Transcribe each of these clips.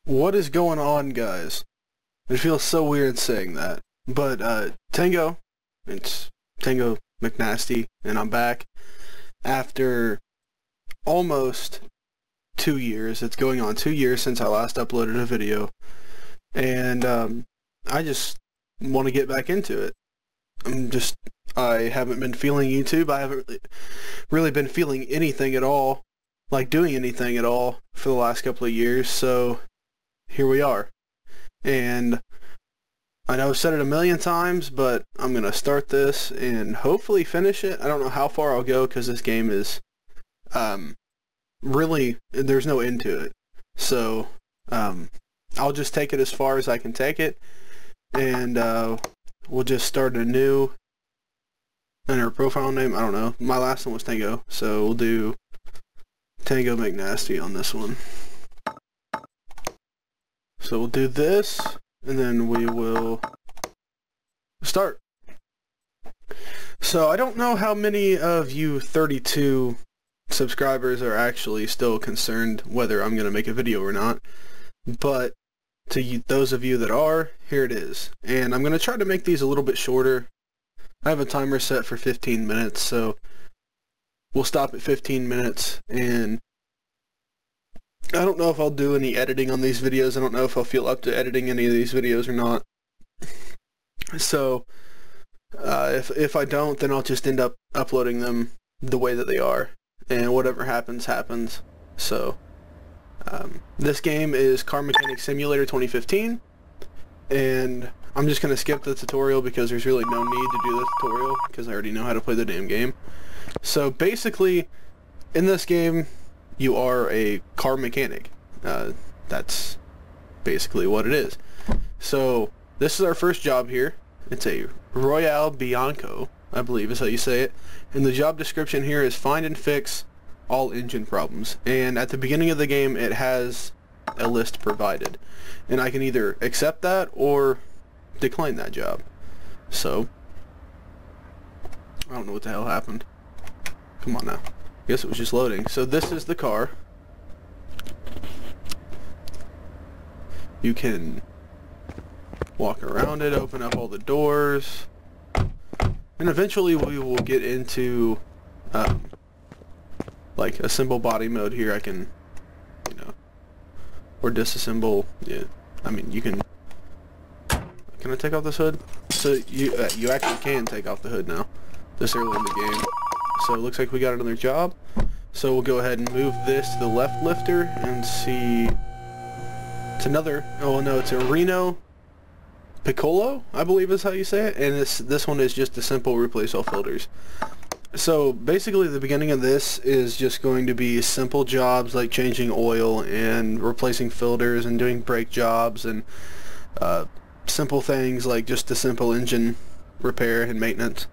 What is going on, guys? It feels so weird saying that. But, Tango, it's Tango McNasty, and I'm back after almost 2 years. It's going on 2 years since I last uploaded a video, and, I just want to get back into it. I haven't been feeling YouTube. I haven't really been feeling anything at all, like doing anything at all for the last couple of years, so here we are. And I know I've said it a million times, but I'm going to start this and hopefully finish it. I don't know how far I'll go because this game is, really, there's no end to it. So, I'll just take it as far as I can take it, and we'll just start anew. And our profile name, I don't know. My last one was Tango, so we'll do Tango McNasty on this one. So we'll do this, and then we will start. So I don't know how many of you 32 subscribers are actually still concerned whether I'm going to make a video or not, but to you, those of you that are, here it is. And I'm going to try to make these a little bit shorter. I have a timer set for 15 minutes, so we'll stop at 15 minutes, and I don't know if I'll do any editing on these videos. I don't know if I'll feel up to editing any of these videos or not. So, if I don't, then I'll just end up uploading them the way that they are, and whatever happens, happens. So, this game is Car Mechanic Simulator 2015, and I'm just going to skip the tutorial because there's really no need to do the tutorial because I already know how to play the damn game. So basically, in this game, you are a car mechanic. That's basically what it is. So this is our first job here. It's a Royale Bianco, I believe is how you say it. And the job description here is find and fix all engine problems. And at the beginning of the game, it has a list provided. And I can either accept that or decline that job. So, I don't know what the hell happened. Come on now. Guess it was just loading. So this is the car. You can walk around it, open up all the doors, and eventually we will get into like assemble body mode here. I can, you know, or disassemble. Yeah, I mean you can. Can I take off this hood? So you actually can take off the hood now, this early in the game. So it looks like we got another job. So we'll go ahead and move this to the left lifter and see. It's another. Oh no, it's a Reno Piccolo, I believe is how you say it. And this one is just a simple replace all filters. So basically, the beginning of this is just going to be simple jobs like changing oil and replacing filters and doing brake jobs and simple things like just a simple engine repair and maintenance.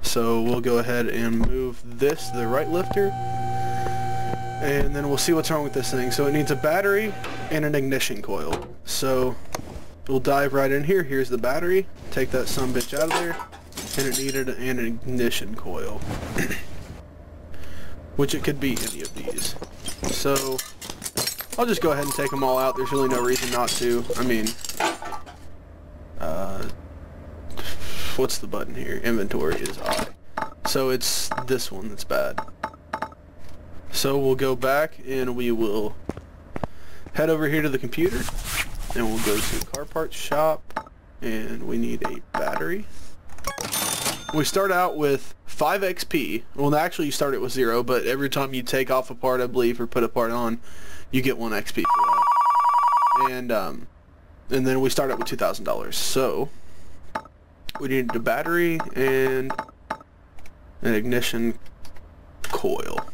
So we'll go ahead and move this to the right lifter, and then we'll see what's wrong with this thing. So it needs a battery and an ignition coil. So we'll dive right in here. Here's the battery. Take that sumbitch out of there, and it needed an ignition coil, which it could be any of these. So I'll just go ahead and take them all out. There's really no reason not to. I mean, what's the button here? Inventory is I. So it's this one that's bad. So we'll go back and we will head over here to the computer, and we'll go to car parts shop, and we need a battery. We start out with 5 XP. Well, actually you start it with 0, but every time you take off a part, I believe, or put a part on, you get 1 XP for that. And then we start out with $2,000. So we need a battery and an ignition coil.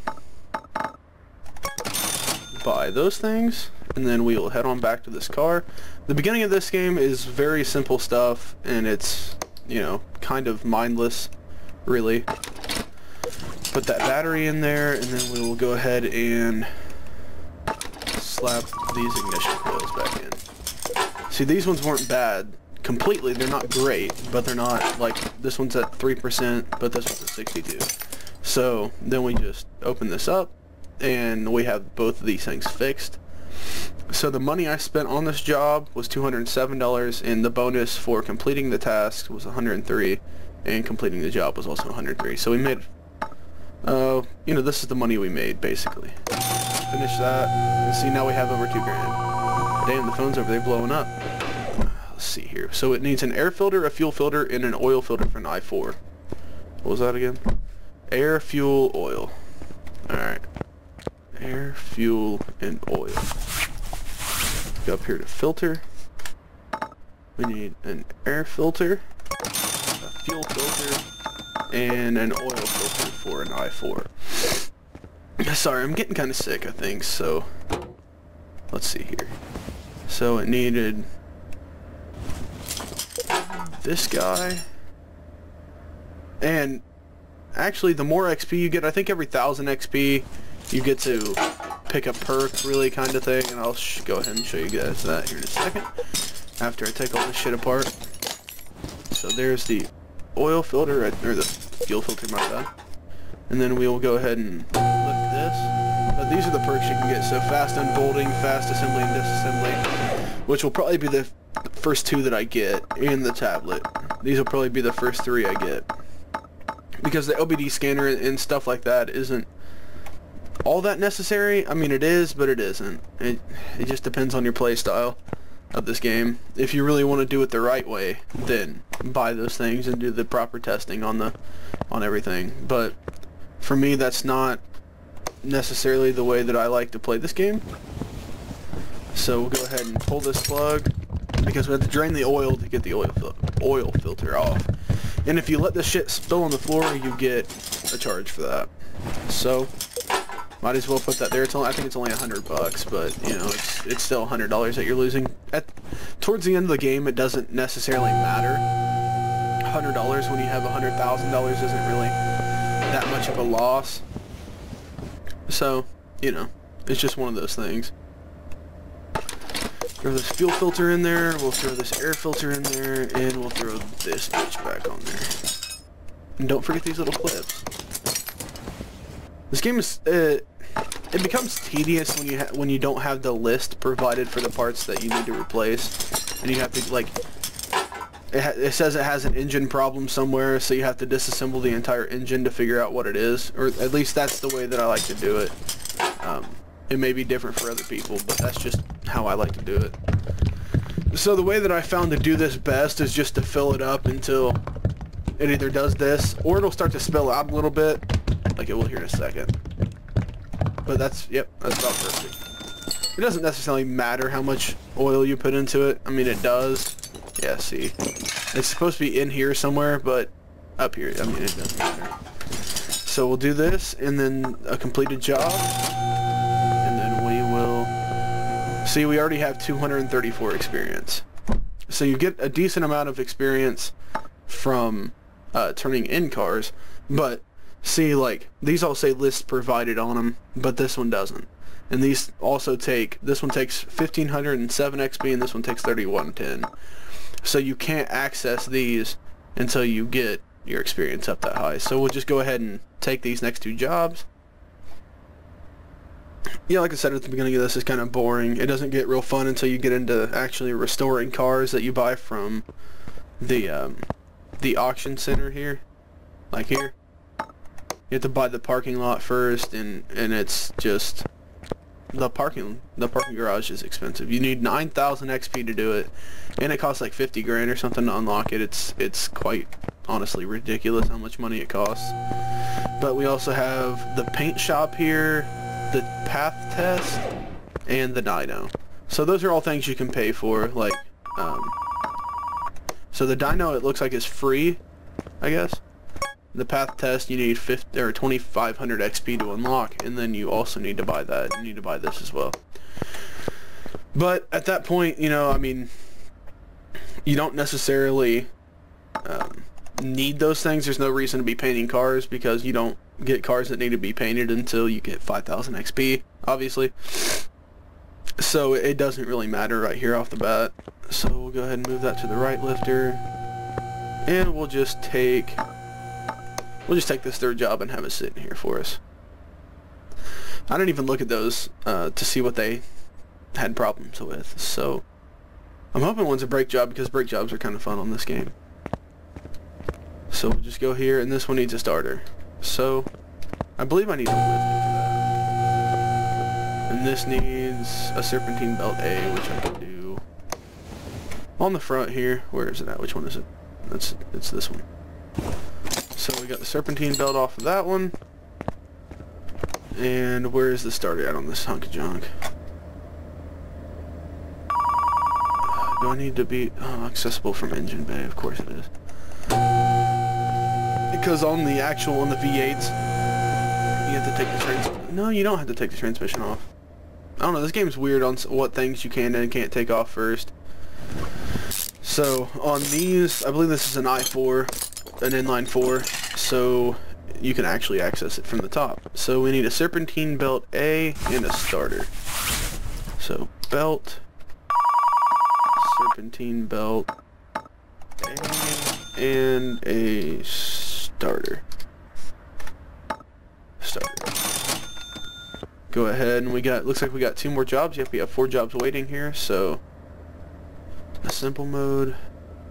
Buy those things, and then we will head on back to this car. The beginning of this game is very simple stuff, and it's, you know, kind of mindless, really. Put that battery in there, and then we will go ahead and slap these ignition coils back in. See, these ones weren't bad completely. They're not great, but they're not, like, this one's at 3%, but this one's at 62. So then we just open this up, and we have both of these things fixed. So the money I spent on this job was $207, and the bonus for completing the task was $103, and completing the job was also $103. So we made, you know, this is the money we made, basically. Finish that, and see, now we have over $2,000. Damn, the phone's over there blowing up. Let's see here. So it needs an air filter, a fuel filter, and an oil filter for an i4. What was that again? Air, fuel, oil. Alright. Air, fuel, and oil. Go up here to filter. We need an air filter, a fuel filter, and an oil filter for an i4. Sorry, I'm getting kind of sick, I think, so let's see here. So it needed this guy, and actually the more XP you get, I think every 1,000 XP you get to pick a perk, really, kind of thing, and I'll go ahead and show you guys that here in a second after I take all this shit apart. So there's the oil filter, or the fuel filter, my bad. And then we will go ahead and lift this. But these are the perks you can get, so fast unbolting, fast assembly and disassembly, which will probably be the first 2 that I get in the tablet. These will probably be the first 3 I get, because the OBD scanner and stuff like that isn't all that necessary. I mean, it is, but it isn't. It just depends on your play style of this game. If you really want to do it the right way, then buy those things and do the proper testing on everything. But for me, that's not necessarily the way that I like to play this game. So we'll go ahead and pull this plug, because we have to drain the oil to get the oil filter off. And if you let this shit spill on the floor, you get a charge for that. So might as well put that there. I think it's only $100, but you know, it's still $100 that you're losing. Towards the end of the game, it doesn't necessarily matter. $100 when you have $100,000 isn't really that much of a loss. So, you know, it's just one of those things. Throw this fuel filter in there, we'll throw this air filter in there, and we'll throw this bitch back on there. And don't forget these little clips. This game is, it becomes tedious when you don't have the list provided for the parts that you need to replace, and you have to, like, it says it has an engine problem somewhere, so you have to disassemble the entire engine to figure out what it is, or at least that's the way that I like to do it. It may be different for other people, but that's just how I like to do it. So the way that I found to do this best is just to fill it up until it either does this, or it'll start to spill out a little bit, like it will here in a second. But that's, yep, that's about perfect. It doesn't necessarily matter how much oil you put into it. I mean, it does. Yeah, see. It's supposed to be in here somewhere, but up here, I mean, it doesn't matter. So we'll do this, and then a completed job. And then we will... See, we already have 234 experience. So you get a decent amount of experience from turning in cars, but see, like, these all say list provided on them, but this one doesn't. And these also take, this one takes 1507 XP and this one takes 3110. So you can't access these until you get your experience up that high. So we'll just go ahead and take these next 2 jobs. Yeah, like I said at the beginning of this, is kind of boring. It doesn't get real fun until you get into actually restoring cars that you buy from the auction center here. Like here. You have to buy the parking lot first, and it's just... The parking garage is expensive. You need 9,000 XP to do it, and it costs like 50 grand or something to unlock it. It's quite honestly ridiculous how much money it costs. But we also have the paint shop here, the path test, and the dyno. So those are all things you can pay for. Like, so the dyno, it looks like is free, I guess. The path test, you need 2,500 XP to unlock, and then you also need to buy that. You need to buy this as well. But at that point, you know, I mean, you don't necessarily need those things. There's no reason to be painting cars, because you don't get cars that need to be painted until you get 5,000 XP, obviously. So it doesn't really matter right here off the bat. So we'll go ahead and move that to the right lifter, and we'll just take this 3rd job and have it sitting here for us. I didn't even look at those to see what they had problems with. So I'm hoping one's a brake job, because brake jobs are kind of fun on this game. So we'll just go here, and this one needs a starter. So I believe I need a lift for that. And this needs a serpentine belt A, which I can do on the front here. Where is it at? Which one is it? It's this one. So we got the serpentine belt off of that one. And where is the starter at on this hunk of junk? Do I need to be accessible from engine bay? Of course it is. Because on the V8s, you have to take the No, you don't have to take the transmission off. I don't know, this game's weird on what things you can and can't take off first. So, on these, I believe this is an i4, an inline 4, so you can actually access it from the top. So we need a serpentine belt A and a starter. So, belt, serpentine belt A, and a starter. Go ahead, and looks like we got 2 more jobs. Yep, we have 4 jobs waiting here. So a simple mode,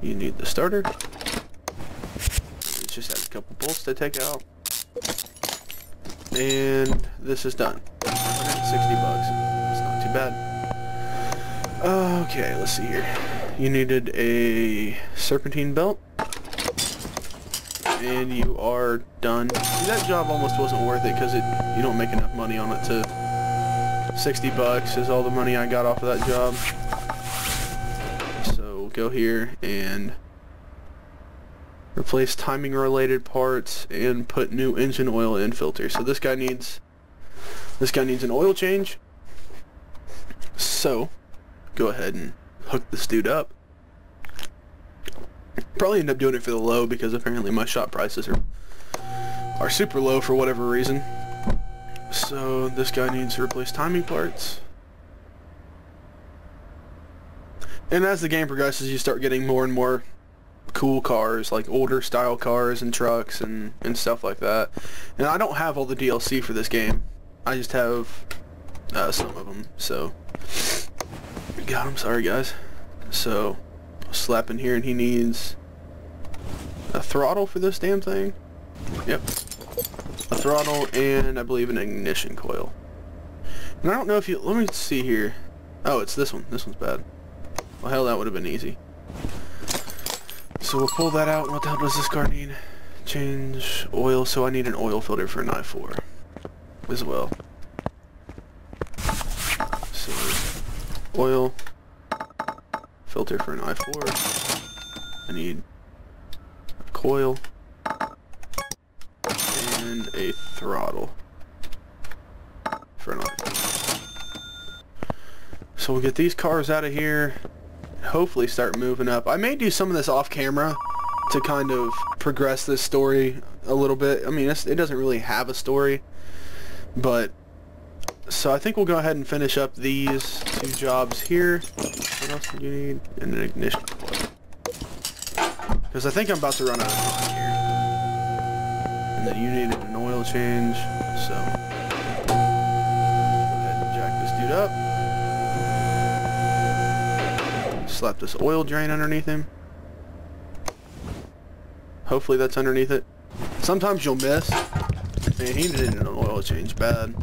you need the starter. It just has a couple bolts to take out, and this is done. 160 bucks. It's not too bad. Okay, let's see here. You needed a serpentine belt, and you are done. See, that job almost wasn't worth it because you don't make enough money on it to... 60 bucks is all the money I got off of that job. So go here and replace timing related parts and put new engine oil in filter. So this guy needs an oil change. So go ahead and hook this dude up. Probably end up doing it for the low because apparently my shop prices are super low for whatever reason. So this guy needs to replace timing parts. And as the game progresses, you start getting more and more cool cars, like older style cars and trucks and stuff like that. And I don't have all the DLC for this game. I just have some of them. So, God, I'm sorry guys. So, I'll slap in here, and he needs a throttle for this damn thing. Yep. A throttle and I believe an ignition coil. And I don't know if let me see here. Oh, it's this one. This one's bad. Well, hell, that would have been easy. So we'll pull that out. What the hell does this car need? Change oil. So I need an oil filter for an i4 as well. So oil filter for an i4. I need a coil and a throttle for an i4. So we'll get these cars out of here. Hopefully start moving up. I may do some of this off camera to kind of progress this story a little bit. I mean, it doesn't really have a story, but so I think we'll go ahead and finish up these 2 jobs here. What else do you need? And an ignition coil, because I think I'm about to run out of time here. And then you need an oil change, so go ahead and jack this dude up. Slap this oil drain underneath him. Hopefully that's underneath it. Sometimes you'll miss. Man, he needed an oil change bad.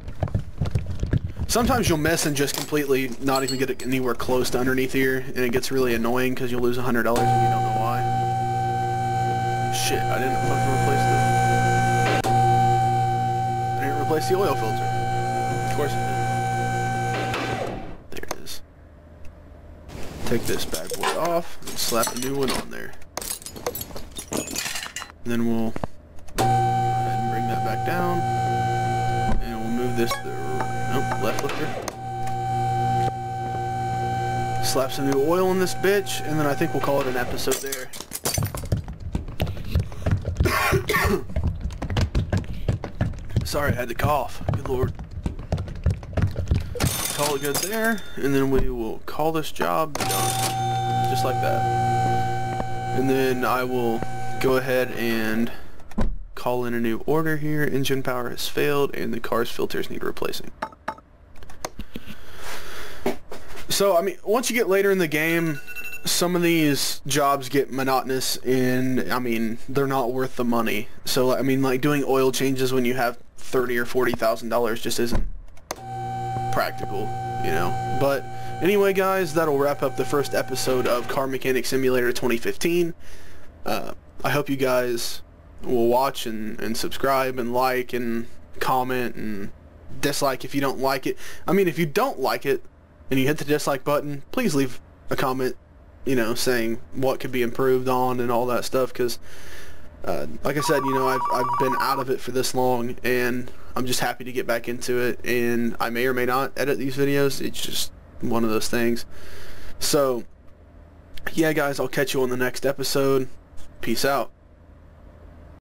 Sometimes you'll miss and just completely not even get it anywhere close to underneath here, and it gets really annoying because you'll lose $100 and you don't know why. Shit, I didn't fucking replace I didn't replace the oil filter. Of course I did. There it is. Take this bad boy off and slap a new one on there. And then we'll go ahead and bring that back down, and we'll move this to the left lifter. Slap some new oil in this bitch, and then I think we'll call it an episode there. Sorry, I had to cough. Good lord. Call it good there, and then we will call this job done. Just like that. And then I will go ahead and call in a new order here. Engine power has failed and the car's filters need replacing. So, I mean, once you get later in the game, some of these jobs get monotonous and, I mean, they're not worth the money. So, I mean, like doing oil changes when you have $30,000 or $40,000 just isn't practical, you know. But anyway, guys, that'll wrap up the first episode of Car Mechanic Simulator 2015. I hope you guys will watch and subscribe and like and comment and dislike if you don't like it. I mean, if you don't like it and you hit the dislike button, please leave a comment, you know, saying what could be improved on and all that stuff, because like I said, you know, I've been out of it for this long and I'm just happy to get back into it, and I may or may not edit these videos. It's just one of those things. So yeah, guys, I'll catch you on the next episode. Peace out.